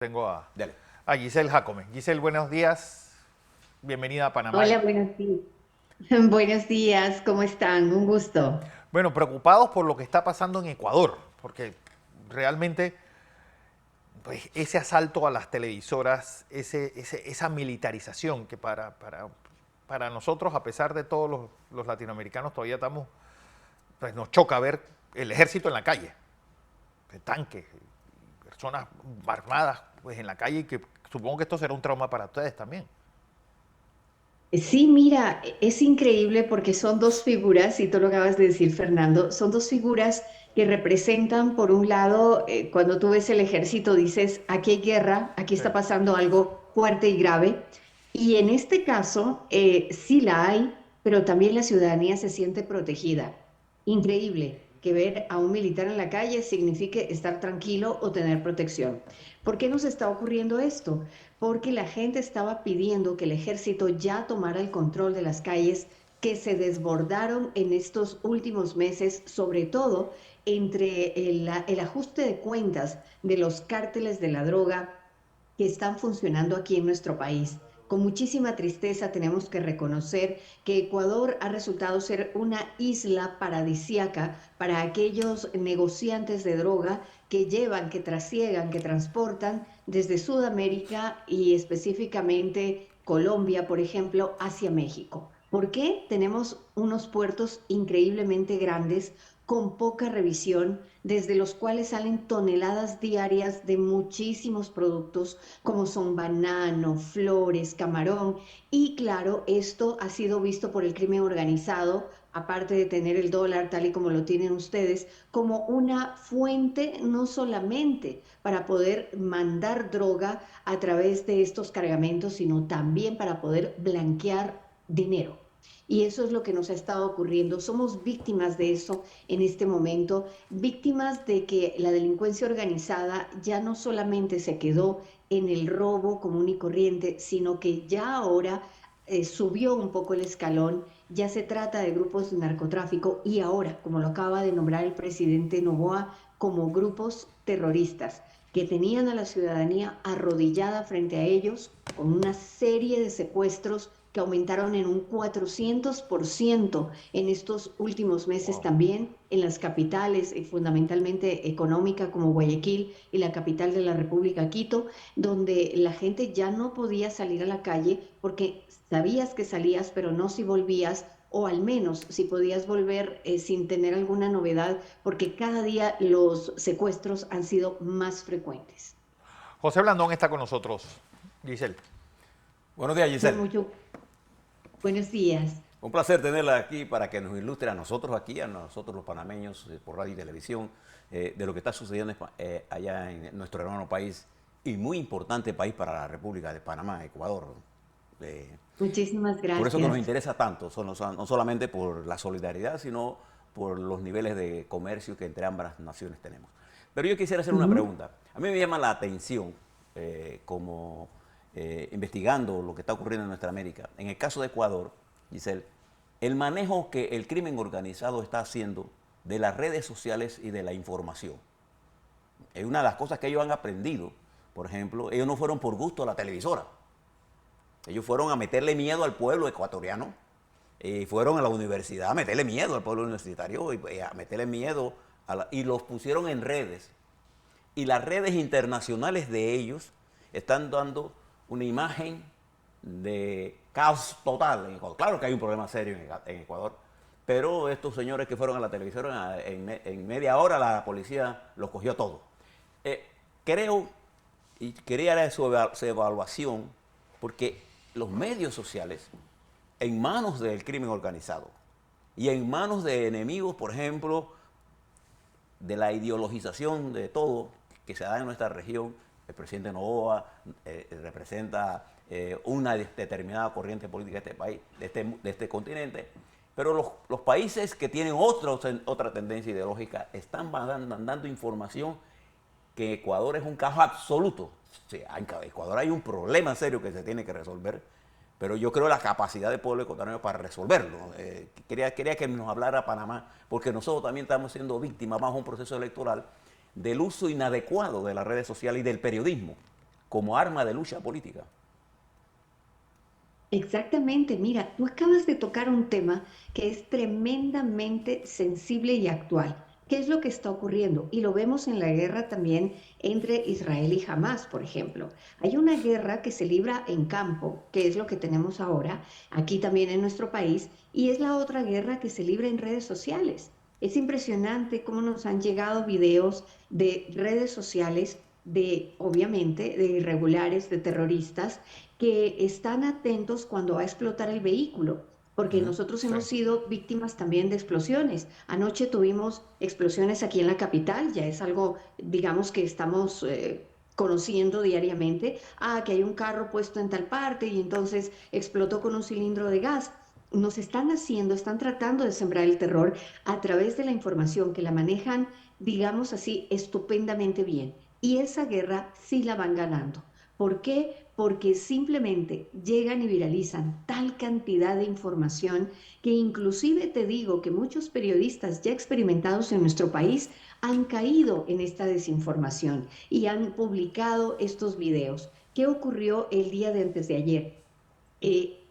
Tengo Dale. a Giselle Jacome. Giselle, buenos días. Bienvenida a Panamá. Hola, buenos días. Buenos días, ¿cómo están? Un gusto. Bueno, preocupados por lo que está pasando en Ecuador, porque realmente pues, ese asalto a las televisoras, esa militarización que para nosotros, a pesar de todos los latinoamericanos, todavía estamos, pues nos choca ver el ejército en la calle, de tanques, personas armadas pues, en la calle, y que supongo que esto será un trauma para ustedes también. Sí, mira, es increíble porque son dos figuras, y tú lo acabas de decir, Fernando, son dos figuras que representan, por un lado, cuando tú ves el ejército, dices, aquí hay guerra, aquí Sí. está pasando algo fuerte y grave. Y en este caso, sí la hay, pero también la ciudadanía se siente protegida. Increíble que ver a un militar en la calle signifique estar tranquilo o tener protección. ¿Por qué nos está ocurriendo esto? Porque la gente estaba pidiendo que el ejército ya tomara el control de las calles que se desbordaron en estos últimos meses, sobre todo entre el ajuste de cuentas de los cárteles de la droga que están funcionando aquí en nuestro país. Con muchísima tristeza tenemos que reconocer que Ecuador ha resultado ser una isla paradisíaca para aquellos negociantes de droga que llevan, que trasiegan, que transportan desde Sudamérica y específicamente Colombia, por ejemplo, hacia México. ¿Por qué? Tenemos unos puertos increíblemente grandes con poca revisión, desde los cuales salen toneladas diarias de muchísimos productos como son banano, flores, camarón. Y claro, esto ha sido visto por el crimen organizado, aparte de tener el dólar tal y como lo tienen ustedes, como una fuente no solamente para poder mandar droga a través de estos cargamentos, sino también para poder blanquear dinero. Y eso es lo que nos ha estado ocurriendo. Somos víctimas de eso en este momento, víctimas de que la delincuencia organizada ya no solamente se quedó en el robo común y corriente, sino que ya ahora subió un poco el escalón, ya se trata de grupos de narcotráfico y ahora, como lo acaba de nombrar el presidente Noboa, como grupos terroristas que tenían a la ciudadanía arrodillada frente a ellos con una serie de secuestros que aumentaron en un 400% en estos últimos meses Wow. también en las capitales, fundamentalmente económica como Guayaquil y la capital de la República, Quito, donde la gente ya no podía salir a la calle porque sabías que salías, pero no si volvías, o al menos si podías volver sin tener alguna novedad, porque cada día los secuestros han sido más frecuentes. José Blandón está con nosotros. Giselle. Buenos días, Con Giselle. mucho buenos días. Un placer tenerla aquí para que nos ilustre a nosotros aquí, a nosotros los panameños por radio y televisión, de lo que está sucediendo allá en nuestro hermano país y muy importante país para la República de Panamá, Ecuador. Eh, Muchísimas por eso que nos gracias. interesa tanto, no solamente por la solidaridad, sino por los niveles de comercio que entre ambas naciones tenemos. Pero yo quisiera hacer una Ujú. pregunta. A mí me llama la atención, como investigando lo que está ocurriendo en nuestra América, en el caso de Ecuador, Giselle, el manejo que el crimen organizado está haciendo de las redes sociales y de la información. Es una de las cosas que ellos han aprendido. Por ejemplo, ellos no fueron por gusto a la televisora. Ellos fueron a meterle miedo al pueblo ecuatoriano, y fueron a la universidad a meterle miedo al pueblo universitario y a meterle miedo y los pusieron en redes. Y las redes internacionales de ellos están dando una imagen de caos total en Ecuador. Claro que hay un problema serio en Ecuador, pero estos señores que fueron a la televisión en media hora la policía los cogió todo. Eh, Creo y quería dar su evaluación porque los medios sociales en manos del crimen organizado y en manos de enemigos, por ejemplo, de la ideologización de todo que se da en nuestra región. El presidente Novoa representa una determinada corriente política de este país, de este continente, pero los países que tienen otra tendencia ideológica están mandando información que Ecuador es un caso absoluto. O sea, en Ecuador hay un problema serio que se tiene que resolver, pero yo creo la capacidad del pueblo ecuatoriano para resolverlo. Quería que nos hablara Panamá, porque nosotros también estamos siendo víctimas bajo un proceso electoral del uso inadecuado de las redes sociales y del periodismo. como arma de lucha política. Exactamente, mira, tú acabas de tocar un tema que es tremendamente sensible y actual. ¿Qué es lo que está ocurriendo? Y lo vemos en la guerra también entre Israel y Hamás, por ejemplo. Hay una guerra que se libra en campo, que es lo que tenemos ahora, aquí también en nuestro país, y es la otra guerra que se libra en redes sociales. Es impresionante cómo nos han llegado videos de redes sociales de, obviamente, de irregulares, de terroristas que están atentos cuando va a explotar el vehículo, porque Ujú. nosotros Sí. hemos sido víctimas también de explosiones. Anoche tuvimos explosiones aquí en la capital, ya es algo, digamos, que estamos conociendo diariamente. Ah, que hay un carro puesto en tal parte y entonces explotó con un cilindro de gas. Nos están haciendo, están tratando de sembrar el terror a través de la información que la manejan, digamos así, estupendamente bien. Y esa guerra sí la van ganando. ¿Por qué? Porque simplemente llegan y viralizan tal cantidad de información que inclusive te digo que muchos periodistas ya experimentados en nuestro país han caído en esta desinformación y han publicado estos videos. ¿Qué ocurrió el día de antes de ayer?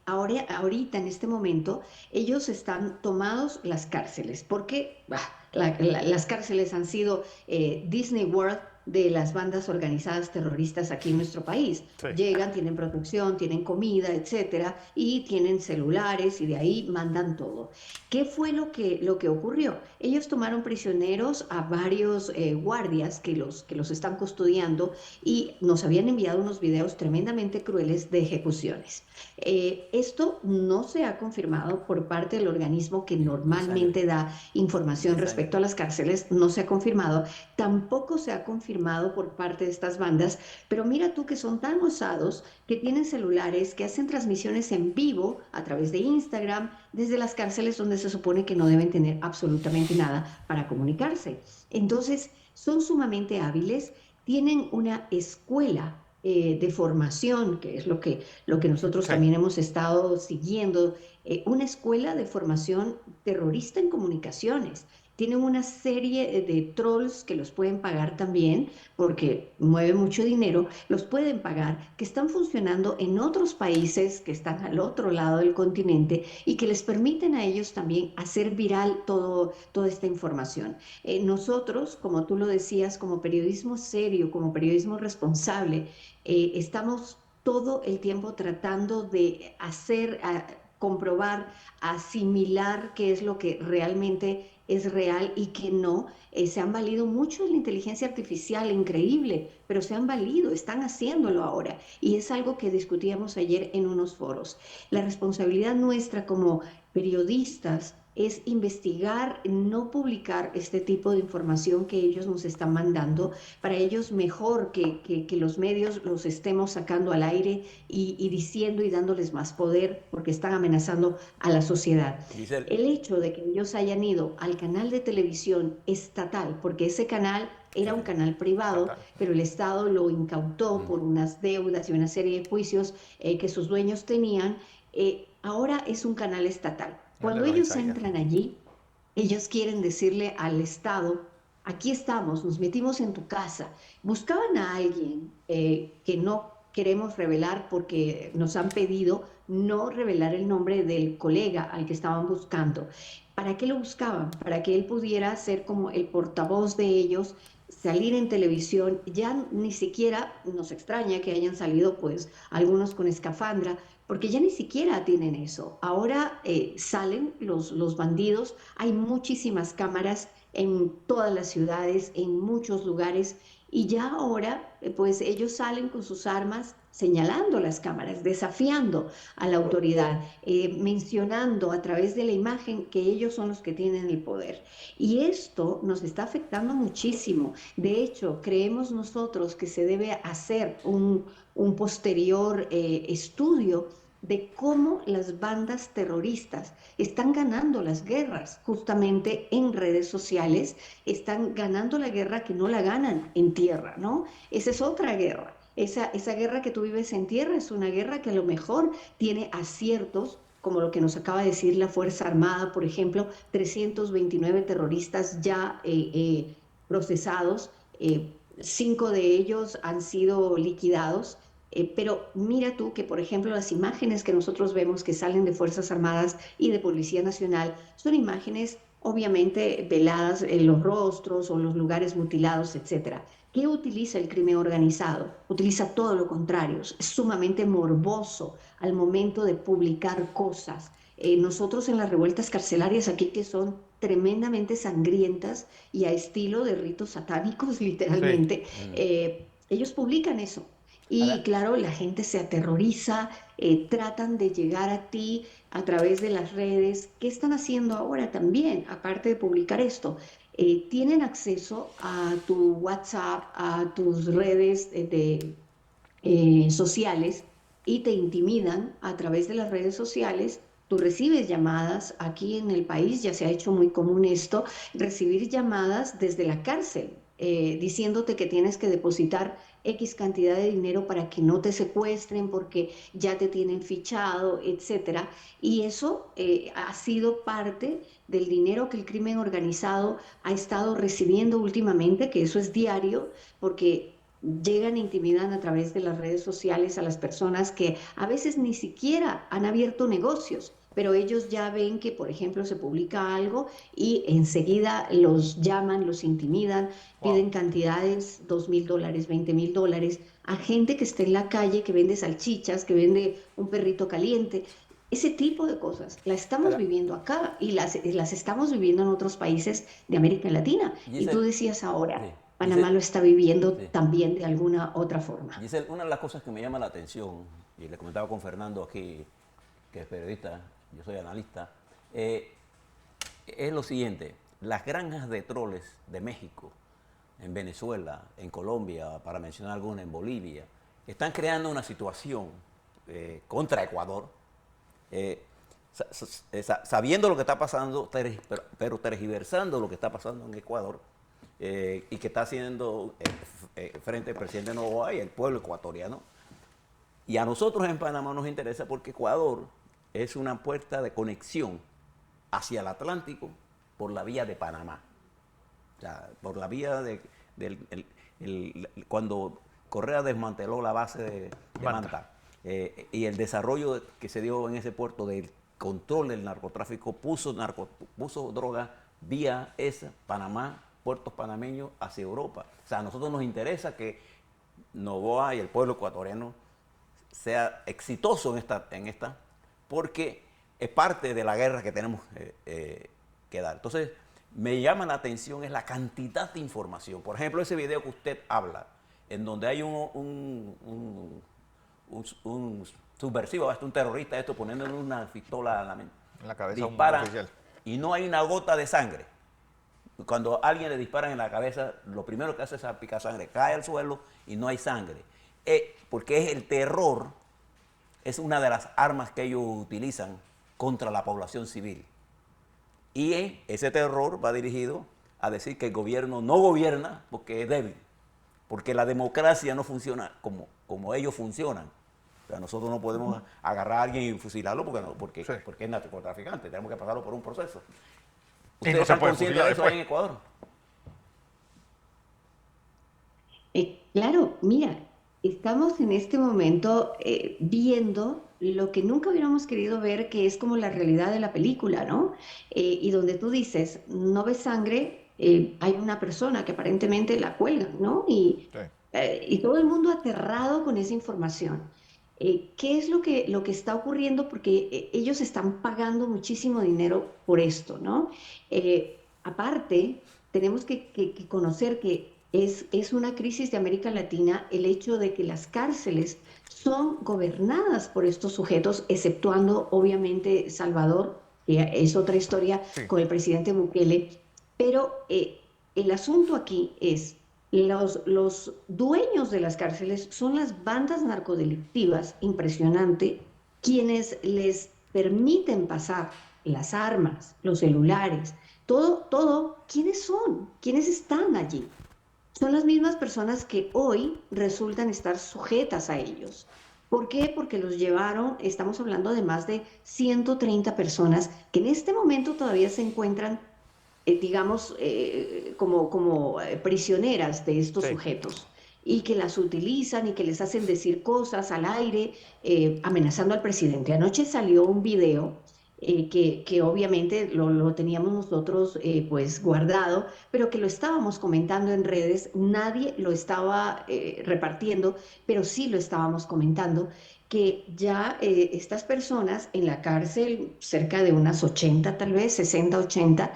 Ahorita, en este momento, ellos están tomados las cárceles, porque las cárceles han sido Disney World de las bandas organizadas terroristas aquí en nuestro país. Sí. Llegan, tienen protección, tienen comida, etcétera, y tienen celulares y de ahí mandan todo. ¿Qué fue lo que ocurrió? Ellos tomaron prisioneros a varios guardias que los están custodiando y nos habían enviado unos videos tremendamente crueles de ejecuciones. Esto no se ha confirmado por parte del organismo que 10 años. normalmente da información 10 años. respecto a las cárceles, no se ha confirmado, tampoco se ha confirmado por parte de estas bandas, pero mira tú que son tan osados que tienen celulares, que hacen transmisiones en vivo a través de Instagram, desde las cárceles donde se supone que no deben tener absolutamente nada para comunicarse. Entonces, son sumamente hábiles, tienen una escuela de formación, que es lo que nosotros Sí. también hemos estado siguiendo, una escuela de formación terrorista en comunicaciones. Tienen una serie de trolls que los pueden pagar también, porque mueve mucho dinero, los pueden pagar, que están funcionando en otros países que están al otro lado del continente y que les permiten a ellos también hacer viral toda esta información. Nosotros, como tú lo decías, como periodismo serio, como periodismo responsable, estamos todo el tiempo tratando de hacer, comprobar, asimilar qué es lo que realmente es real y qué no. Se han valido mucho de la inteligencia artificial, increíble, pero se han valido, están haciéndolo ahora. Y es algo que discutíamos ayer en unos foros. La responsabilidad nuestra como periodistas es investigar, no publicar este tipo de información que ellos nos están mandando. Para ellos mejor que los medios los estemos sacando al aire y diciendo y dándoles más poder porque están amenazando a la sociedad. Giselle, El hecho de que ellos hayan ido al canal de televisión estatal, porque ese canal sí, era un canal privado, Estatal. pero el Estado lo incautó por unas deudas y una serie de juicios que sus dueños tenían, ahora es un canal estatal. El de Cuando los ellos Isaías. entran allí, ellos quieren decirle al Estado, aquí estamos, nos metimos en tu casa. Buscaban a alguien que no queremos revelar porque nos han pedido no revelar el nombre del colega al que estaban buscando. ¿Para qué lo buscaban? Para que él pudiera ser como el portavoz de ellos, salir en televisión. Ya ni siquiera nos extraña que hayan salido pues algunos con escafandra, porque ya ni siquiera tienen eso. Ahora salen los bandidos, hay muchísimas cámaras en todas las ciudades, en muchos lugares, y ya ahora pues ellos salen con sus armas señalando las cámaras, desafiando a la autoridad, mencionando a través de la imagen que ellos son los que tienen el poder. Y esto nos está afectando muchísimo. De hecho, creemos nosotros que se debe hacer un posterior estudio de cómo las bandas terroristas están ganando las guerras justamente en redes sociales, están ganando la guerra que no la ganan en tierra, ¿no? Esa es otra guerra. Esa guerra que tú vives en tierra es una guerra que a lo mejor tiene aciertos, como lo que nos acaba de decir la Fuerza Armada, por ejemplo, 329 terroristas ya procesados, 5 de ellos han sido liquidados. Pero mira tú que, por ejemplo, las imágenes que nosotros vemos que salen de Fuerzas Armadas y de Policía Nacional son imágenes obviamente veladas en los rostros o los lugares mutilados, etcétera. ¿Qué utiliza el crimen organizado? Utiliza todo lo contrario, es sumamente morboso al momento de publicar cosas. Nosotros en las revueltas carcelarias aquí, que son tremendamente sangrientas y a estilo de ritos satánicos, Sí. literalmente, ellos publican eso. Y Ahora, claro, la gente se aterroriza, tratan de llegar a ti a través de las redes. ¿Qué están haciendo ahora también, aparte de publicar esto? Tienen acceso a tu WhatsApp, a tus redes sociales, y te intimidan a través de las redes sociales. Tú recibes llamadas, aquí en el país ya se ha hecho muy común esto, recibir llamadas desde la cárcel, diciéndote que tienes que depositar X cantidad de dinero para que no te secuestren porque ya te tienen fichado, etcétera. Y eso ha sido parte del dinero que el crimen organizado ha estado recibiendo últimamente, que eso es diario, porque llegan e intimidan a través de las redes sociales a las personas que a veces ni siquiera han abierto negocios, pero ellos ya ven que, por ejemplo, se publica algo y enseguida los llaman, los intimidan, Wow. piden cantidades, $2,000, $20,000, a gente que está en la calle, que vende salchichas, que vende un perrito caliente. Ese tipo de cosas las estamos ahora, viviendo acá y las estamos viviendo en otros países de América Latina. Y tú Giselle, decías ahora, sí, Panamá Giselle, lo está viviendo sí. también de alguna otra forma. Giselle, una de las cosas que me llama la atención, y le comentaba con Fernando aquí, que es periodista, yo soy analista, es lo siguiente: las granjas de troles de México, en Venezuela, en Colombia, para mencionar alguna, en Bolivia, están creando una situación contra Ecuador, eh, sabiendo lo que está pasando, pero tergiversando lo que está pasando en Ecuador, y que está haciendo frente al presidente Noboa y el pueblo ecuatoriano. Y a nosotros en Panamá nos interesa porque Ecuador es una puerta de conexión hacia el Atlántico por la vía de Panamá. O sea, por la vía cuando Correa desmanteló la base de Manta. Manta, y el desarrollo que se dio en ese puerto del control del narcotráfico puso droga vía esa, Panamá, puertos panameños hacia Europa. O sea, a nosotros nos interesa que Noboa y el pueblo ecuatoriano sea exitoso en esta, porque es parte de la guerra que tenemos que dar. Entonces, me llama la atención es la cantidad de información. Por ejemplo, ese video que usted habla, en donde hay un subversivo, hasta un terrorista, esto poniéndole una pistola a la mente, En la cabeza de un dispara oficial. y no hay una gota de sangre. Cuando a alguien le disparan en la cabeza, lo primero que hace es salpicar sangre, cae al suelo y no hay sangre. Porque es el terror, es una de las armas que ellos utilizan contra la población civil. Y ese terror va dirigido a decir que el gobierno no gobierna porque es débil, porque la democracia no funciona como ellos funcionan. O sea, nosotros no podemos agarrar a alguien y fusilarlo Sí. porque es narcotraficante, tenemos que pasarlo por un proceso. Y ¿Ustedes no se están puede conscientes fusilar de eso después. ahí en Ecuador? Claro, mira, estamos en este momento viendo lo que nunca hubiéramos querido ver, que es como la realidad de la película, ¿no? Y donde tú dices, no ves sangre, hay una persona que aparentemente la cuelgan, ¿no? Sí. Y todo el mundo aterrado con esa información. ¿Qué es lo que está ocurriendo? Porque ellos están pagando muchísimo dinero por esto, ¿no? Aparte, tenemos que conocer que es una crisis de América Latina el hecho de que las cárceles son gobernadas por estos sujetos, exceptuando obviamente Salvador, que es otra historia Sí. con el presidente Bukele, pero el asunto aquí es, los dueños de las cárceles son las bandas narcodelictivas, impresionante, quienes les permiten pasar las armas, los celulares, todo, ¿quiénes son? ¿Quiénes están allí? Son las mismas personas que hoy resultan estar sujetas a ellos. ¿Por qué? Porque los llevaron, estamos hablando de más de 130 personas que en este momento todavía se encuentran digamos, como prisioneras de estos Sí. sujetos y que las utilizan y que les hacen decir cosas al aire, amenazando al presidente. Anoche salió un video que obviamente lo teníamos nosotros pues guardado, pero que lo estábamos comentando en redes, nadie lo estaba repartiendo, pero sí lo estábamos comentando, que ya estas personas en la cárcel, cerca de unas 80 tal vez, 60 80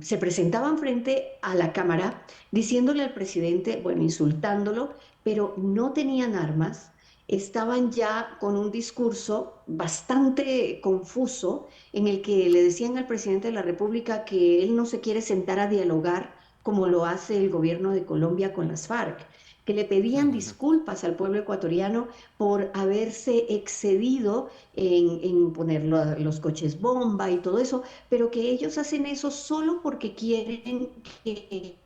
se presentaban frente a la cámara diciéndole al presidente, bueno, insultándolo, pero no tenían armas, estaban ya con un discurso bastante confuso en el que le decían al presidente de la República que él no se quiere sentar a dialogar como lo hace el gobierno de Colombia con las FARC, que le pedían disculpas al pueblo ecuatoriano por haberse excedido en poner los coches bomba y todo eso, pero que ellos hacen eso solo porque quieren que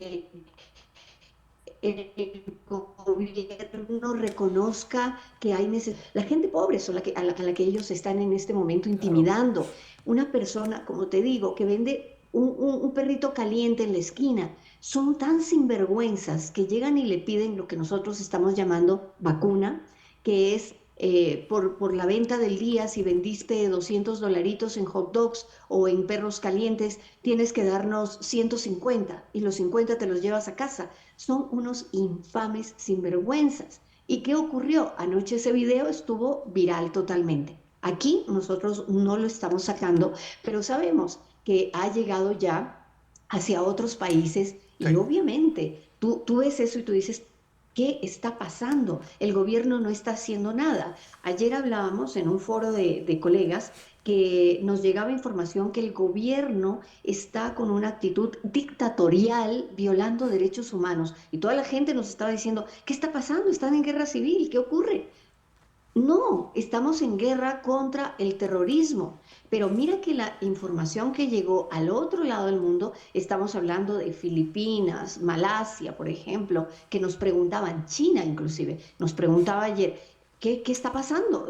el gobierno reconozca que hay necesidad. La gente pobre son a la que ellos están en este momento Claro. intimidando. Una persona, como te digo, que vende un perrito caliente en la esquina, son tan sinvergüenzas que llegan y le piden lo que nosotros estamos llamando vacuna, que es por la venta del día, si vendiste $200 en hot dogs o en perros calientes, tienes que darnos 150 y los 50 te los llevas a casa. Son unos infames sinvergüenzas. ¿Y qué ocurrió? Anoche ese video estuvo viral totalmente. Aquí nosotros no lo estamos sacando, pero sabemos que ha llegado ya hacia otros países y Sí. obviamente tú ves eso y tú dices, ¿qué está pasando? El gobierno no está haciendo nada. Ayer hablábamos en un foro de colegas que nos llegaba información que el gobierno está con una actitud dictatorial violando derechos humanos. Y toda la gente nos estaba diciendo, ¿qué está pasando? ¿Están en guerra civil? ¿Qué ocurre? No, estamos en guerra contra el terrorismo, pero mira que la información que llegó al otro lado del mundo, estamos hablando de Filipinas, Malasia, por ejemplo, que nos preguntaban, China inclusive, nos preguntaba ayer, ¿qué está pasando?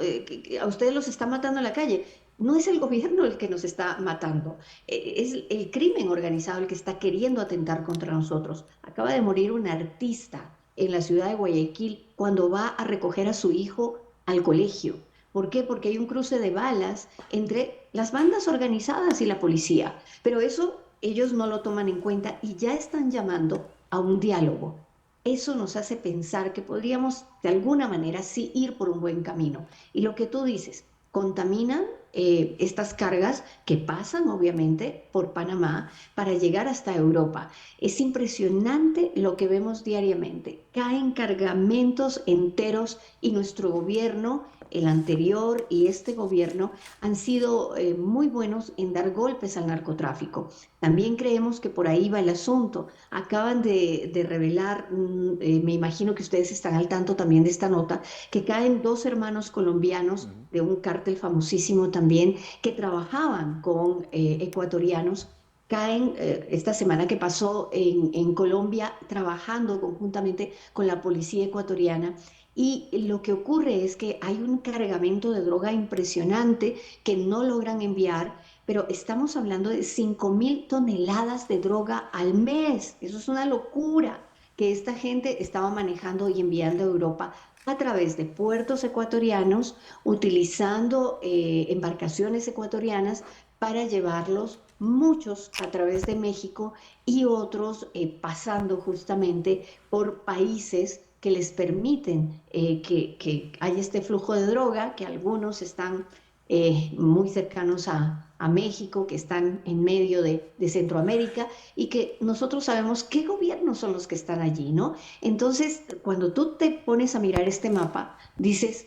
¿A ustedes los están matando en la calle? No es el gobierno el que nos está matando, es el crimen organizado el que está queriendo atentar contra nosotros. Acaba de morir un artista en la ciudad de Guayaquil cuando va a recoger a su hijo al colegio. ¿Por qué? Porque hay un cruce de balas entre las bandas organizadas y la policía. Pero eso ellos no lo toman en cuenta y ya están llamando a un diálogo. Eso nos hace pensar que podríamos de alguna manera sí ir por un buen camino. Y lo que tú dices, contaminan estas cargas que pasan obviamente por Panamá para llegar hasta Europa. Es impresionante lo que vemos diariamente. Caen cargamentos enteros y nuestro gobierno, el anterior y este gobierno, han sido muy buenos en dar golpes al narcotráfico. También creemos que por ahí va el asunto. Acaban de revelar, me imagino que ustedes están al tanto también de esta nota, que caen dos hermanos colombianos de un cártel famosísimo también, que trabajaban con ecuatorianos, caen esta semana que pasó en Colombia trabajando conjuntamente con la policía ecuatoriana. Y lo que ocurre es que hay un cargamento de droga impresionante que no logran enviar, pero estamos hablando de 5.000 toneladas de droga al mes. Eso es una locura que esta gente estaba manejando y enviando a Europa a través de puertos ecuatorianos, utilizando embarcaciones ecuatorianas para llevarlos, muchos a través de México y otros pasando justamente por países que les permiten que haya este flujo de droga, que algunos están muy cercanos a México, que están en medio de Centroamérica y que nosotros sabemos qué gobiernos son los que están allí, ¿no? Entonces, cuando tú te pones a mirar este mapa, dices,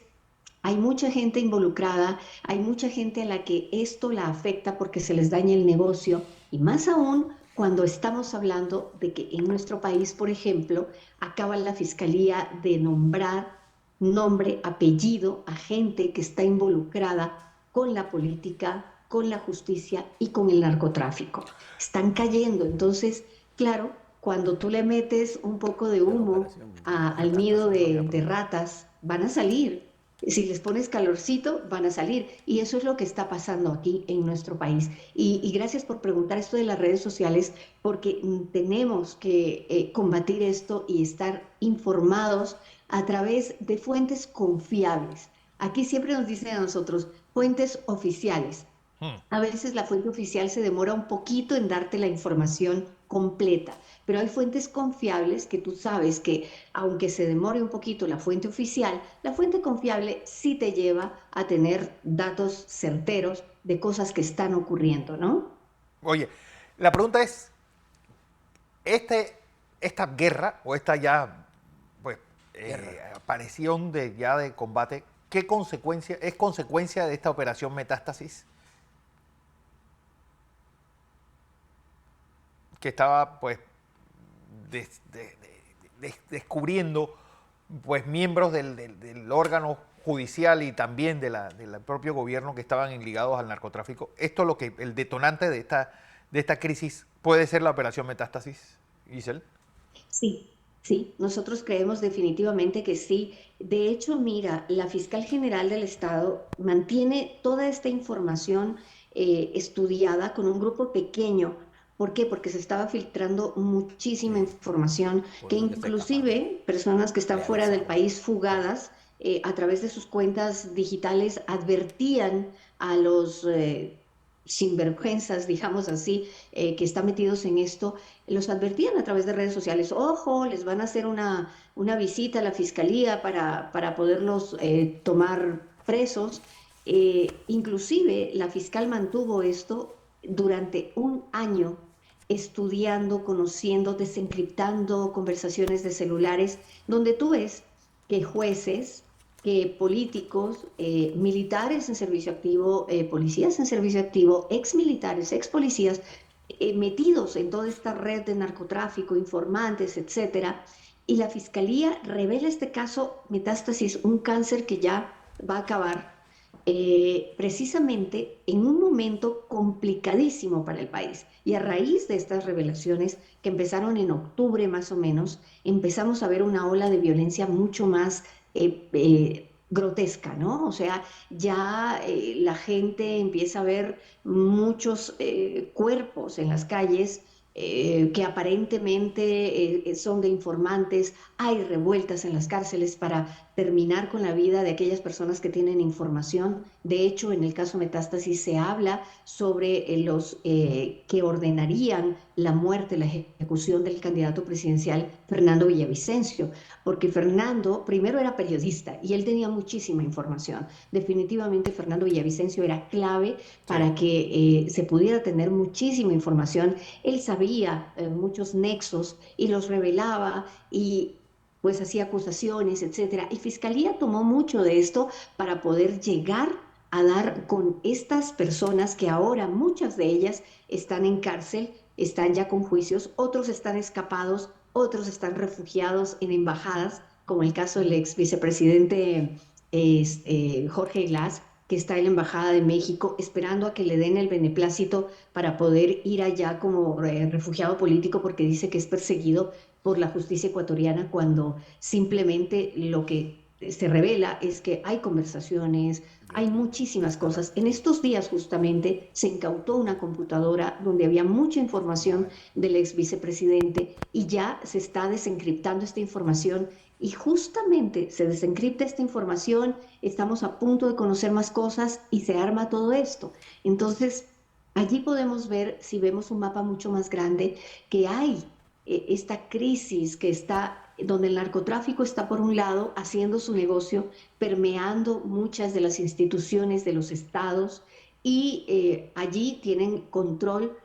hay mucha gente involucrada, hay mucha gente a la que esto la afecta porque se les daña el negocio y más aún cuando estamos hablando de que en nuestro país, por ejemplo, acaba la fiscalía de nombrar nombre, apellido a gente que está involucrada con la política, con la justicia y con el narcotráfico. Están cayendo. Entonces, claro, cuando tú le metes un poco de De la humo operación. al nido de ratas, van a salir. Si les pones calorcito, van a salir. Y eso es lo que está pasando aquí en nuestro país. Y gracias por preguntar esto de las redes sociales, porque tenemos que combatir esto y estar informados a través de fuentes confiables. Aquí siempre nos dicen a nosotros fuentes oficiales. Hmm. A veces la fuente oficial se demora un poquito en darte la información completa, pero hay fuentes confiables que tú sabes que aunque se demore un poquito la fuente oficial, la fuente confiable sí te lleva a tener datos certeros de cosas que están ocurriendo, ¿no? Oye, la pregunta es, este, esta guerra o esta ya pues, aparición ya de combate, ¿qué consecuencia es consecuencia de esta operación Metástasis? Que estaba pues descubriendo pues miembros del órgano judicial y también del propio gobierno que estaban ligados al narcotráfico. Esto es lo que el detonante de esta crisis puede ser la operación Metástasis, Giselle. Sí, sí, nosotros creemos definitivamente que sí. De hecho, mira, la fiscal general del Estado mantiene toda esta información estudiada con un grupo pequeño. ¿Por qué? Porque se estaba filtrando muchísima Sí, información que pudieron que se escaparon, inclusive personas que están fuera del realizaron. país fugadas a través de sus cuentas digitales advertían a los sinvergüenzas, digamos así, que están metidos en esto, los advertían a través de redes sociales, ojo, les van a hacer una visita a la fiscalía para poderlos tomar presos. Inclusive la fiscal mantuvo esto durante un año estudiando, conociendo, desencriptando conversaciones de celulares, donde tú ves que jueces, que políticos, militares en servicio activo, policías en servicio activo, ex militares, ex policías, metidos en toda esta red de narcotráfico, informantes, etcétera. Y la fiscalía revela este caso Metástasis, un cáncer que ya va a acabar precisamente en un momento complicadísimo para el país. Y a raíz de estas revelaciones que empezaron en octubre más o menos, empezamos a ver una ola de violencia mucho más grotesca, ¿no? O sea, ya la gente empieza a ver muchos cuerpos en las calles que aparentemente son de informantes, hay revueltas en las cárceles para terminar con la vida de aquellas personas que tienen información. De hecho, en el caso Metástasis se habla sobre los que ordenarían la muerte, la ejecución del candidato presidencial Fernando Villavicencio, porque Fernando primero era periodista y él tenía muchísima información. Definitivamente Fernando Villavicencio era clave Sí. para que se pudiera tener muchísima información. Él sabía muchos nexos y los revelaba y pues hacía acusaciones, etcétera. Y Fiscalía tomó mucho de esto para poder llegar a dar con estas personas que ahora muchas de ellas están en cárcel, están ya con juicios, otros están escapados, otros están refugiados en embajadas, como el caso del ex vicepresidente Jorge Glass, que está en la Embajada de México esperando a que le den el beneplácito para poder ir allá como refugiado político porque dice que es perseguido por la justicia ecuatoriana cuando simplemente lo que se revela es que hay conversaciones, hay muchísimas cosas. En estos días justamente se incautó una computadora donde había mucha información del ex vicepresidente y ya se está desencriptando esta información y justamente se desencripta esta información, estamos a punto de conocer más cosas y se arma todo esto. Entonces, allí podemos ver, si vemos un mapa mucho más grande, que hay esta crisis que está, donde el narcotráfico está por un lado haciendo su negocio, permeando muchas de las instituciones de los estados y allí tienen control.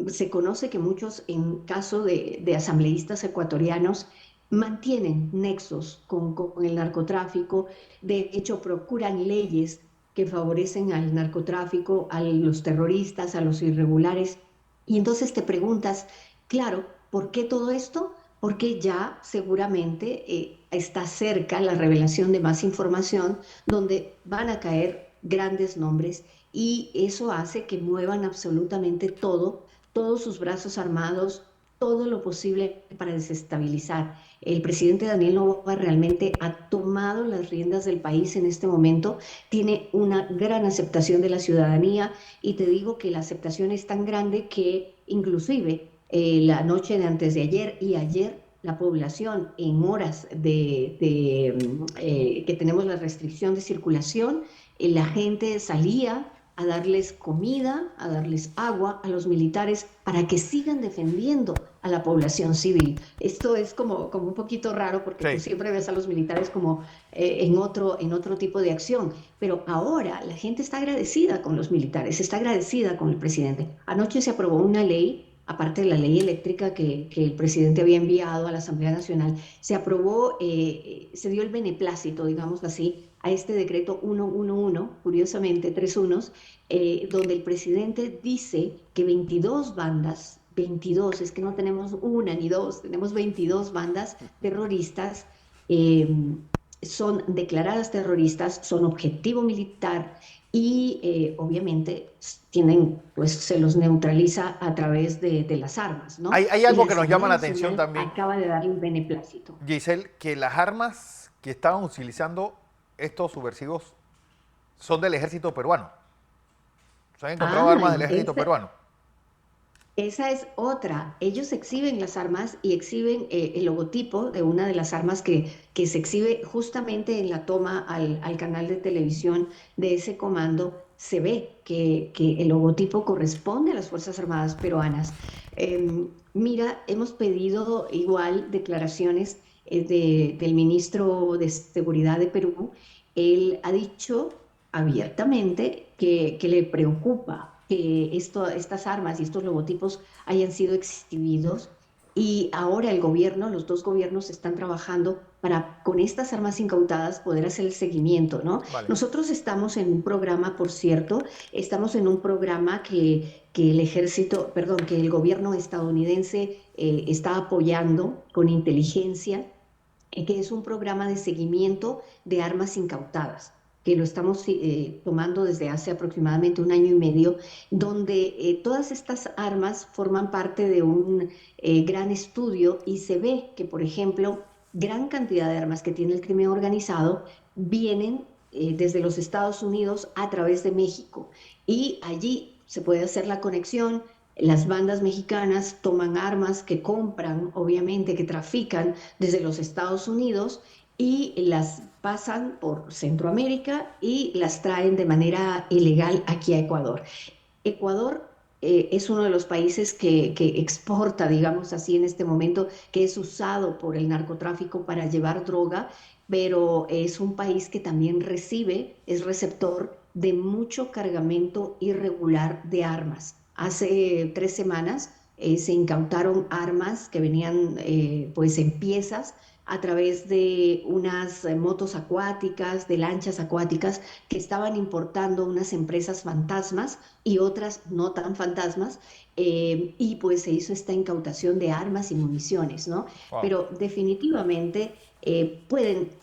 Se conoce que muchos, en caso de asambleístas ecuatorianos, mantienen nexos con el narcotráfico, de hecho procuran leyes que favorecen al narcotráfico, a los terroristas, a los irregulares. Y entonces te preguntas, claro, ¿por qué todo esto? Porque ya seguramente está cerca la revelación de más información donde van a caer grandes nombres y eso hace que muevan absolutamente todo, todos sus brazos armados, todo lo posible para desestabilizar. El presidente Daniel Noboa realmente ha tomado las riendas del país en este momento, tiene una gran aceptación de la ciudadanía y te digo que la aceptación es tan grande que inclusive la noche de antes de ayer y ayer la población en horas que tenemos la restricción de circulación, la gente salía a darles comida, a darles agua a los militares para que sigan defendiendo a la población civil. Esto es como un poquito raro porque tú Sí. siempre ves a los militares como en otro tipo de acción, pero ahora la gente está agradecida con los militares, está agradecida con el presidente. Anoche se aprobó una ley, aparte de la ley eléctrica que el presidente había enviado a la Asamblea Nacional, se aprobó, se dio el beneplácito, digamos así, a este decreto 111, curiosamente, tres unos, donde el presidente dice que 22 bandas, 22, es que no tenemos una ni dos, tenemos 22 bandas terroristas, eh, son declaradas terroristas, son objetivo militar y obviamente tienen, pues se los neutraliza a través de las armas, ¿no? Hay Y algo la que nos llama Asamblea la atención Nacional también, acaba de darle un beneplácito. Giselle, que las armas que estaban utilizando estos subversivos son del ejército peruano. Se han encontrado armas del Ah, ejército peruano. esa es otra. Ellos exhiben las armas y exhiben el logotipo de una de las armas que se exhibe justamente en la toma al canal de televisión de ese comando. Se ve que el logotipo corresponde a las Fuerzas Armadas peruanas. Mira, hemos pedido igual declaraciones del ministro de Seguridad de Perú. Él ha dicho abiertamente que le preocupa que estas armas y estos logotipos hayan sido exhibidos y ahora el gobierno, los dos gobiernos están trabajando para con estas armas incautadas poder hacer el seguimiento, ¿no? Vale. Nosotros estamos en un programa, por cierto, estamos en un programa que el ejército, perdón, que el gobierno estadounidense está apoyando con inteligencia, que es un programa de seguimiento de armas incautadas que lo estamos tomando desde hace aproximadamente un año y medio, donde todas estas armas forman parte de un gran estudio y se ve que, por ejemplo, gran cantidad de armas que tiene el crimen organizado vienen desde los Estados Unidos a través de México y allí se puede hacer la conexión. Las bandas mexicanas toman armas que compran, obviamente, que trafican desde los Estados Unidos y las pasan por Centroamérica y las traen de manera ilegal aquí a Ecuador. Ecuador es uno de los países que exporta, digamos así, en este momento, que es usado por el narcotráfico para llevar droga, pero es un país que también recibe, es receptor de mucho cargamento irregular de armas. Hace 3 semanas se incautaron armas que venían pues en piezas a través de unas motos acuáticas, de lanchas acuáticas que estaban importando unas empresas fantasmas y otras no tan fantasmas, y pues se hizo esta incautación de armas y municiones, ¿no? Wow. Pero definitivamente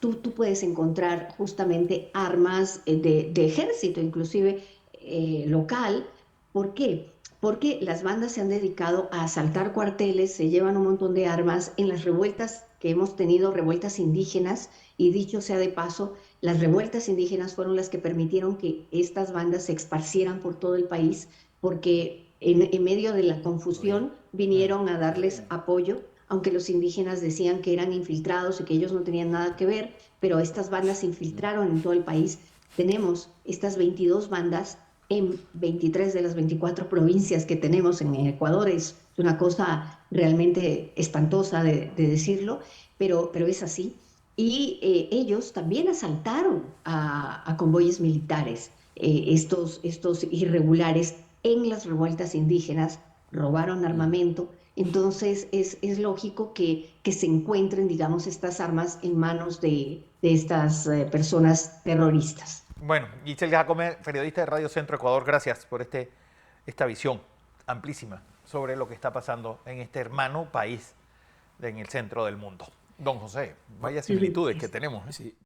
tú puedes encontrar justamente armas de ejército, inclusive local. ¿Por qué? Porque las bandas se han dedicado a asaltar cuarteles, se llevan un montón de armas en las revueltas que hemos tenido, revueltas indígenas, y dicho sea de paso, las revueltas indígenas fueron las que permitieron que estas bandas se esparcieran por todo el país, porque en medio de la confusión vinieron a darles apoyo, aunque los indígenas decían que eran infiltrados y que ellos no tenían nada que ver, pero estas bandas se infiltraron en todo el país. Tenemos estas 22 bandas en 23 de las 24 provincias que tenemos en Ecuador. Es una cosa realmente espantosa de decirlo, pero es así. Y ellos también asaltaron a convoyes militares, estos irregulares en las revueltas indígenas, robaron armamento. Entonces es lógico que se encuentren, digamos, estas armas en manos de estas personas terroristas. Bueno, Giselle Jacome, periodista de Radio Centro Ecuador, gracias por esta visión amplísima sobre lo que está pasando en este hermano país en el centro del mundo. Don José, vaya Sí, similitudes que tenemos, ¿eh? sí.